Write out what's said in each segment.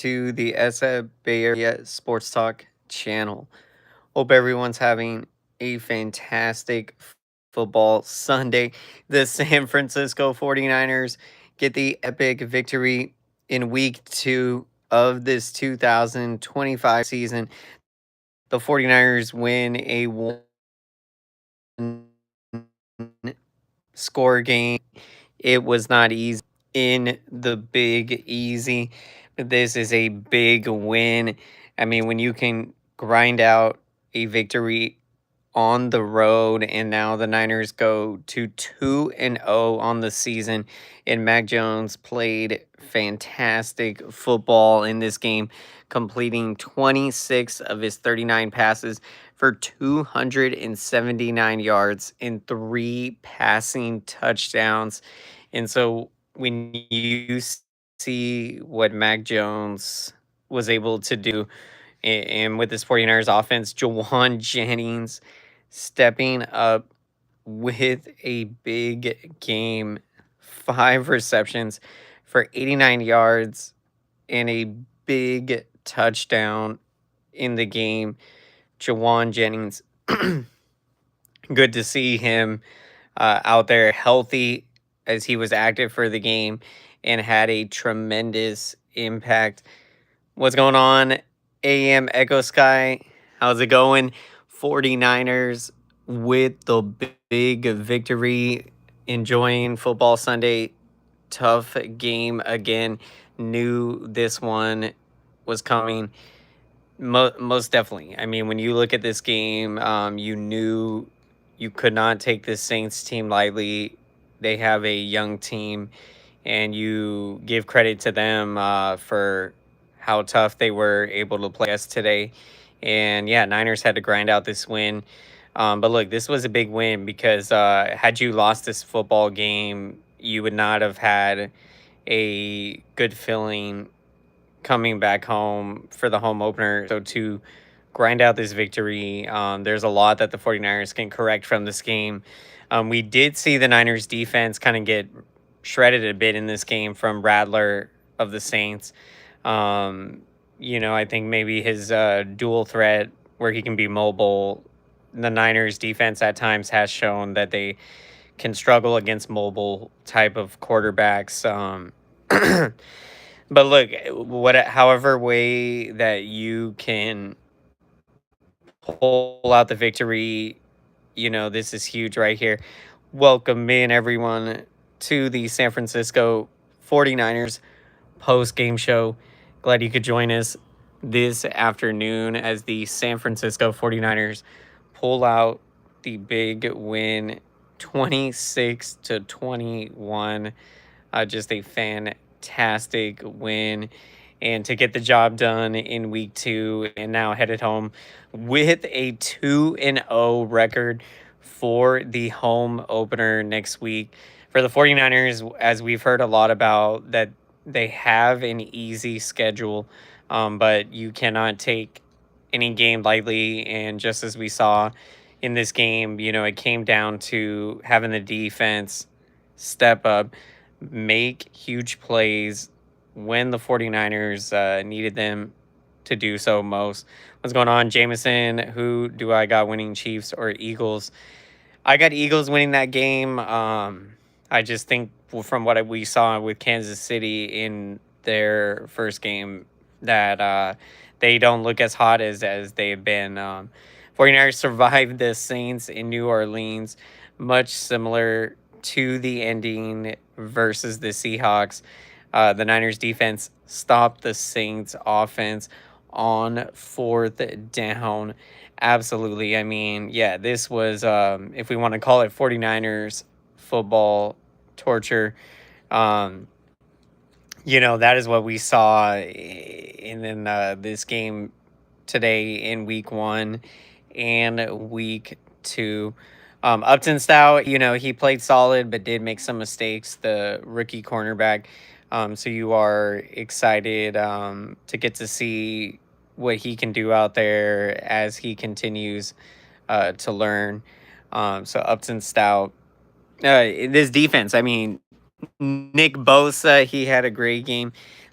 to the SF Bay Area Sports Talk channel. Hope everyone's having a fantastic football Sunday. The San Francisco 49ers get the epic victory in week 2 of this 2025 season. The 49ers win a one score game. It was not easy in the Big Easy, but this is a big win. I mean, when you can grind out a victory on the road, and now the Niners go to 2-0 on the season, and Mac Jones played fantastic football in this game, completing 26 of his 39 passes for 279 yards and 3 passing touchdowns. And so when you see what Mac Jones was able to do, and with this 49ers offense, Jawan Jennings stepping up with a big game, 5 receptions for 89 yards and a big touchdown in the game. Jawan Jennings, good to see him out there healthy as he was active for the game and had a tremendous impact. What's going on, AM Echo Sky? How's it going? 49ers with the big victory. Enjoying football Sunday. Tough game again. Knew this one was coming. Most definitely. I mean, when you look at this game, you knew you could not take this Saints team lightly. They have a young team, and you give credit to them for how tough they were able to play us today. And yeah, Niners had to grind out this win. But look, this was a big win because had you lost this football game, you would not have had a good feeling coming back home for the home opener. So to grind out this victory, there's a lot that the 49ers can correct from this game. We did see the Niners defense kind of get shredded a bit in this game from Rattler of the Saints. I think maybe his dual threat where he can be mobile. The Niners defense at times has shown that they can struggle against mobile type of quarterbacks. But look, however way that you can pull out the victory, this is huge right here. Welcome in, everyone, to the San Francisco 49ers post-game show. Glad you could join us this afternoon as the San Francisco 49ers pull out the big win, 26-21. Just a fantastic win. And to get the job done in week 2 and now headed home with a 2-0 record for the home opener next week. For the 49ers, as we've heard a lot about, that they have an easy schedule, but you cannot take any game lightly. And just as we saw in this game, it came down to having the defense step up, make huge plays when the 49ers needed them to do so most. What's going on, Jameson? Who do I got winning, Chiefs or Eagles? I got Eagles winning that game. I just think from what we saw with Kansas City in their first game that they don't look as hot as they've been. 49ers survived the Saints in New Orleans, much similar to the ending versus the Seahawks. The Niners defense stopped the Saints offense on 4th down. Absolutely. I mean, yeah, this was, if we want to call it 49ers football torture, that is what we saw in this game today in week 1 and week 2. Upton Stout, he played solid but did make some mistakes, the rookie cornerback. So you are excited to get to see what he can do out there as he continues to learn. So Upton Stout. This defense, I mean, Nick Bosa, he had a great game.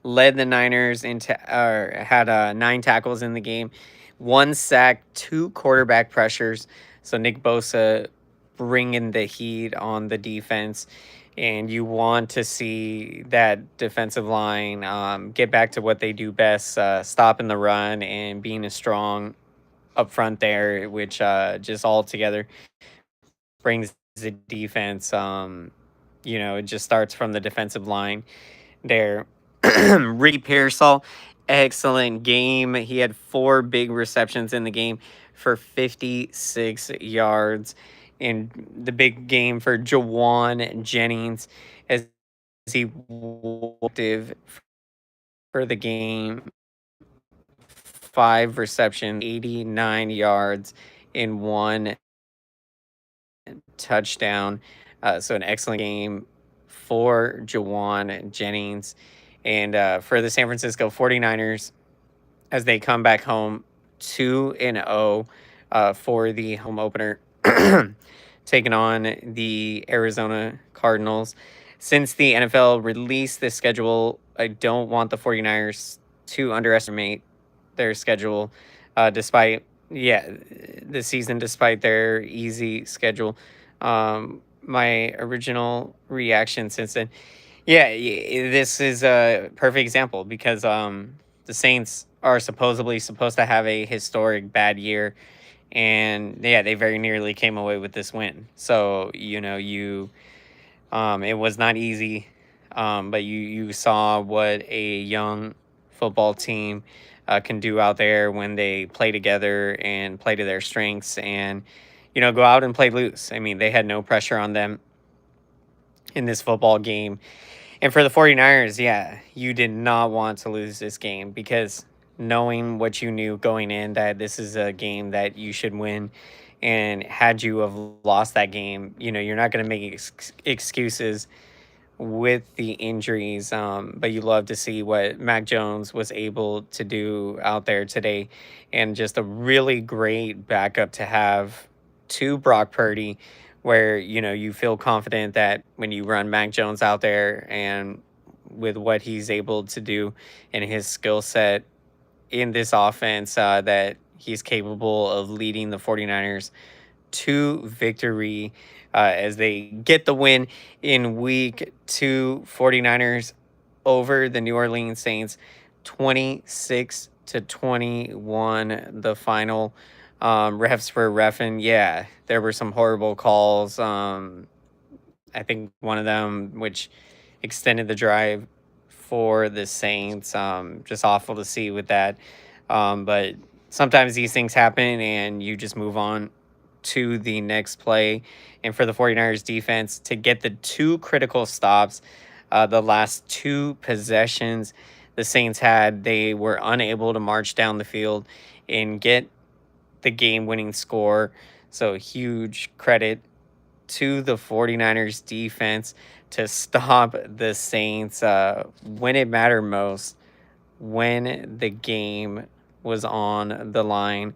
led the Niners into or had 9 tackles in the game, 1 sack, 2 quarterback pressures. So Nick Bosa bringing the heat on the defense, and you want to see that defensive line get back to what they do best, stopping the run and being a strong up front there, which just all together brings the defense. It just starts from the defensive line there. Ricky Pearsall, excellent game. He had 4 big receptions in the game for 56 yards. In the big game for Jawan Jennings as he walked for the game, 5 receptions, 89 yards in 1 touchdown. So an excellent game for Jawan Jennings. And for the San Francisco 49ers, as they come back home 2-0 for the home opener, taking on the Arizona Cardinals. Since the NFL released this schedule, I don't want the 49ers to underestimate their schedule, despite, yeah, the season, despite their easy schedule. My original reaction since then, yeah, this is a perfect example because the Saints are supposedly supposed to have a historic bad year, and yeah, they very nearly came away with this win. So it was not easy, but you saw what a young football team can do out there when they play together and play to their strengths, and go out and play loose. I mean, they had no pressure on them in this football game. And for the 49ers, yeah, you did not want to lose this game because knowing what you knew going in, that this is a game that you should win, and had you have lost that game, you're not going to make excuses with the injuries. But you love to see what Mac Jones was able to do out there today, and just a really great backup to have to Brock Purdy, where you feel confident that when you run Mac Jones out there and with what he's able to do and his skill set in this offense, that he's capable of leading the 49ers to victory as they get the win in week 2. 49ers over the New Orleans Saints, 26-21, the final. Refs were reffing. Yeah, there were some horrible calls. I think one of them, which extended the drive for the Saints. Just awful to see with that. But sometimes these things happen and you just move on to the next play. And for the 49ers defense to get the 2 critical stops, the last 2 possessions the Saints had, they were unable to march down the field and get the game-winning score. So huge credit to the 49ers defense to stop the Saints when it mattered most, when the game was on the line.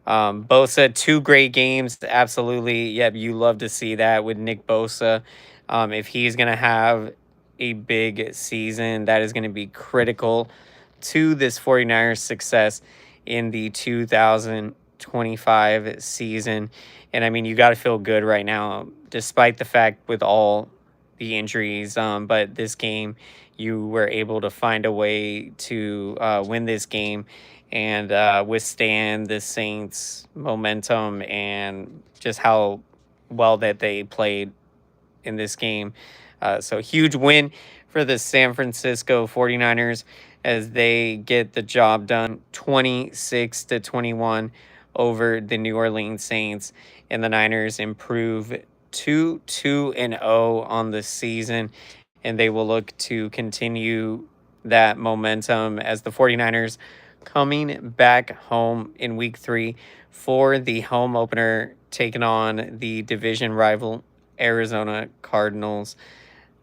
Bosa, 2 great games. Absolutely. Yep, you love to see that with Nick Bosa. If he's going to have a big season, that is going to be critical to this 49ers success in the 2025 season. And I mean, you got to feel good right now, despite the fact with all the injuries. But this game, you were able to find a way to win this game and withstand the Saints' momentum and just how well that they played in this game. So huge win for the San Francisco 49ers as they get the job done, 26-21 over the New Orleans Saints, and the Niners improve to 2-0 on the season, and they will look to continue that momentum as the 49ers coming back home in week 3 for the home opener, taking on the division rival Arizona Cardinals.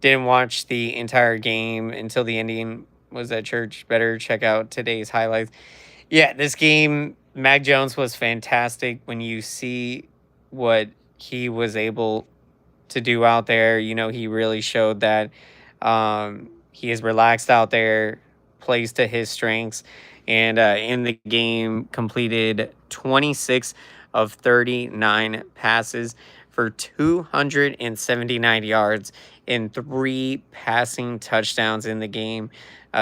Didn't watch the entire game until the ending. Was at church. Better check out today's highlights. Yeah, this game, Mac Jones was fantastic. When you see what he was able to do out there, he really showed that he is relaxed out there. plays to his strengths. And in the game, completed 26 of 39 passes for 279 yards and 3 passing touchdowns in the game.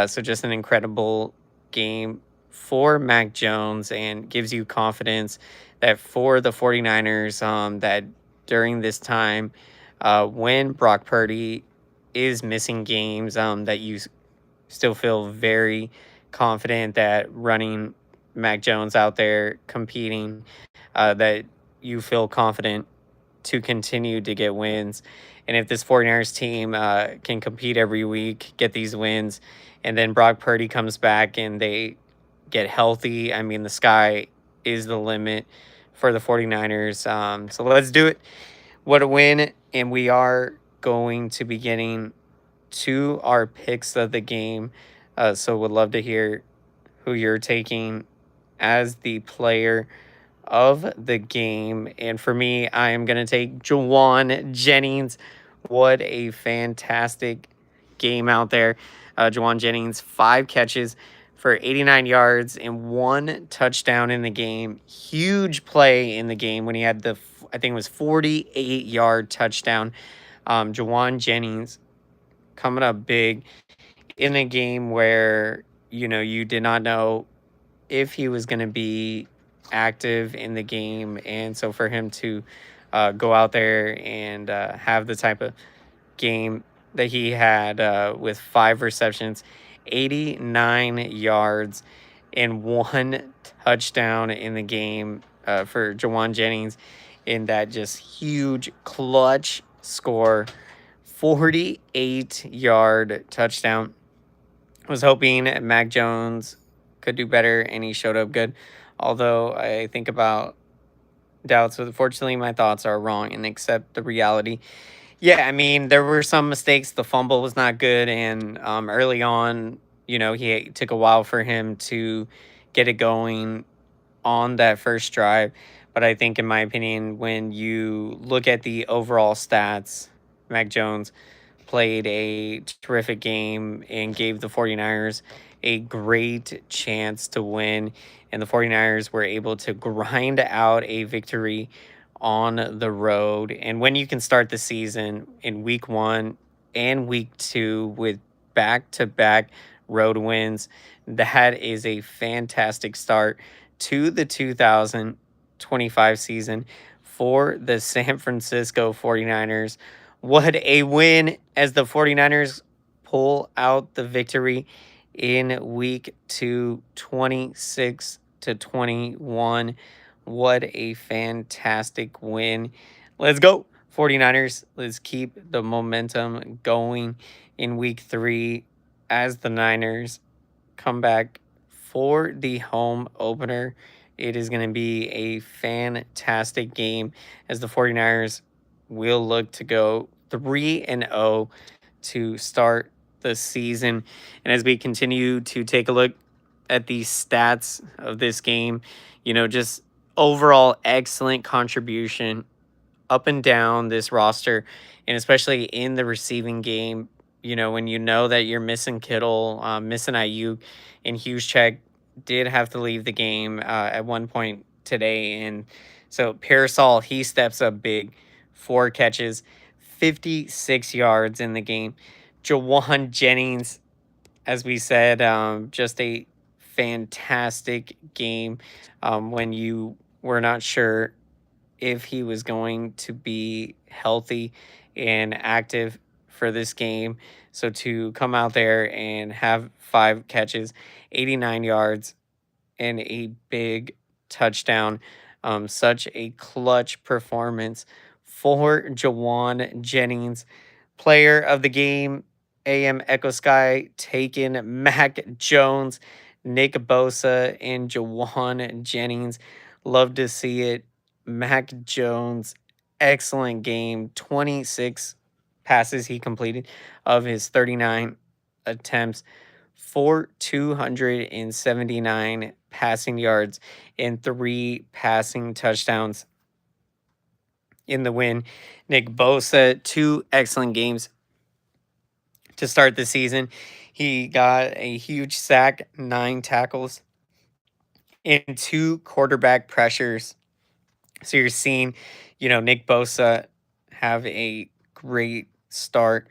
So just an incredible game for Mac Jones, and gives you confidence that for the 49ers, that during this time, when Brock Purdy is missing games, that you still feel very confident that running Mac Jones out there competing, that you feel confident to continue to get wins. And if this 49ers team can compete every week, get these wins, and then Brock Purdy comes back and they get healthy, I mean, the sky is the limit for the 49ers. So let's do it. What a win. And we are going to be getting to our picks of the game. So would love to hear who you're taking as the player of the game. And for me, I am going to take Jawan Jennings. What a fantastic game out there. Jawan Jennings, 5 catches for 89 yards and 1 touchdown in the game. Huge play in the game when he had I think it was 48-yard touchdown. Jawan Jennings coming up big in a game where, you did not know if he was going to be active in the game. And so for him to go out there and have the type of game that he had, with 5 receptions, 89 yards, and 1 touchdown in the game, for Jawan Jennings, in that just huge clutch score, 48-yard touchdown. Was hoping Mac Jones could do better, and he showed up good. Although I think about doubts, but unfortunately my thoughts are wrong and accept the reality. Yeah, I mean, there were some mistakes. The fumble was not good, and early on, he took a while for him to get it going on that first drive. But I think, in my opinion, when you look at the overall stats, Mac Jones played a terrific game and gave the 49ers a great chance to win. And the 49ers were able to grind out a victory on the road. And when you can start the season in week 1 and week 2 with back to back road wins, that is a fantastic start to the 2025 season for the San Francisco 49ers. What a win as the 49ers pull out the victory in week 2, 26-21. What a fantastic win. Let's go, 49ers. Let's keep the momentum going in week 3 as the Niners come back for the home opener. It is going to be a fantastic game as the 49ers will look to go 3-0 to start the season. And as we continue to take a look at the stats of this game, just overall excellent contribution up and down this roster, and especially in the receiving game. When that you're missing Kittle, missing Ayuk, and Check did have to leave the game at one point today. And so Parasol, he steps up big, 4 catches, 56 yards in the game. Jawan Jennings, as we said, just a fantastic game, when you were not sure if he was going to be healthy and active for this game. So to come out there and have 5 catches, 89 yards, and a big touchdown, such a clutch performance for Jawan Jennings. Player of the game, AM Echo Sky, taken Mac Jones, Nick Bosa, and Jawan Jennings. Love to see it. Mac Jones, excellent game. 26 passes he completed of his 39 attempts for 279 passing yards and 3 passing touchdowns in the win. Nick Bosa, 2 excellent games. to start the season. He got a huge sack, 9 tackles, and 2 quarterback pressures. So you're seeing, Nick Bosa have a great start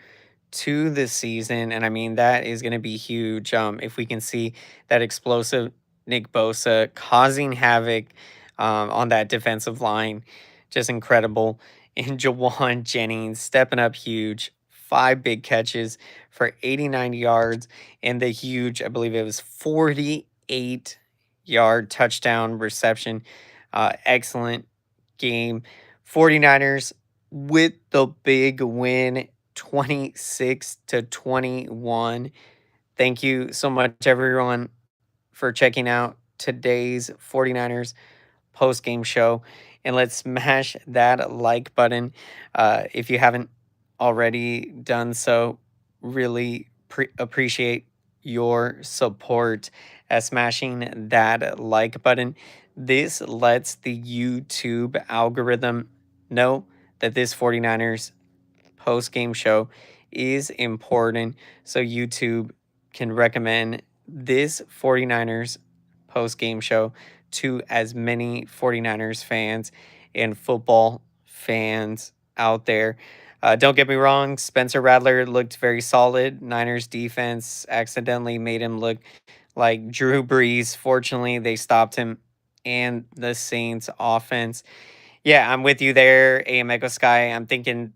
to this season, and I mean that is going to be huge. If we can see that explosive Nick Bosa causing havoc on that defensive line, just incredible. And Jawan Jennings stepping up huge, 5 big catches for 89 yards, and the huge, I believe it was 48-yard touchdown reception. Excellent game. 49ers with the big win, 26-21. Thank you so much, everyone, for checking out today's 49ers post game show. And let's smash that like button if you haven't already done so. Really appreciate your support at smashing that like button. This lets the YouTube algorithm know that this 49ers post game show is important, so YouTube can recommend this 49ers post game show to as many 49ers fans and football fans out there. Don't get me wrong, Spencer Rattler looked very solid. Niners defense accidentally made him look like Drew Brees. Fortunately, they stopped him. And the Saints offense. Yeah, I'm with you there, AM Echo Sky. I'm thinking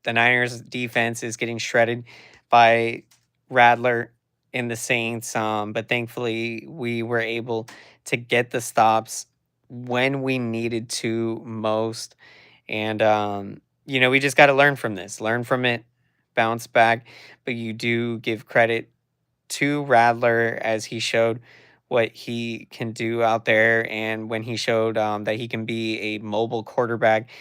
the Niners defense is getting shredded by Rattler and the Saints. But thankfully, we were able to get the stops when we needed to most. And, we just got to learn from this, learn from it, bounce back. But you do give credit to Rattler as he showed what he can do out there and when he showed that he can be a mobile quarterback.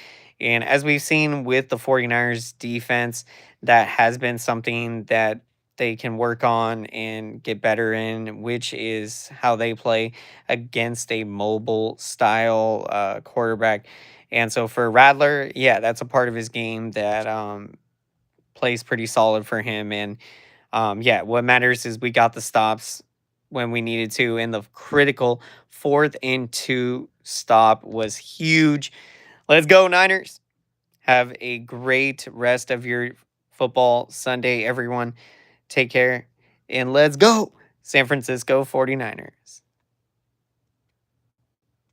And as we've seen with the 49ers defense, that has been something that they can work on and get better in, which is how they play against a mobile style quarterback. And so for Rattler, yeah, that's a part of his game that plays pretty solid for him. And yeah, what matters is we got the stops when we needed to, and the critical 4th and 2 stop was huge. Let's go, Niners. Have a great rest of your football Sunday, everyone. Take care, and let's go, San Francisco 49ers.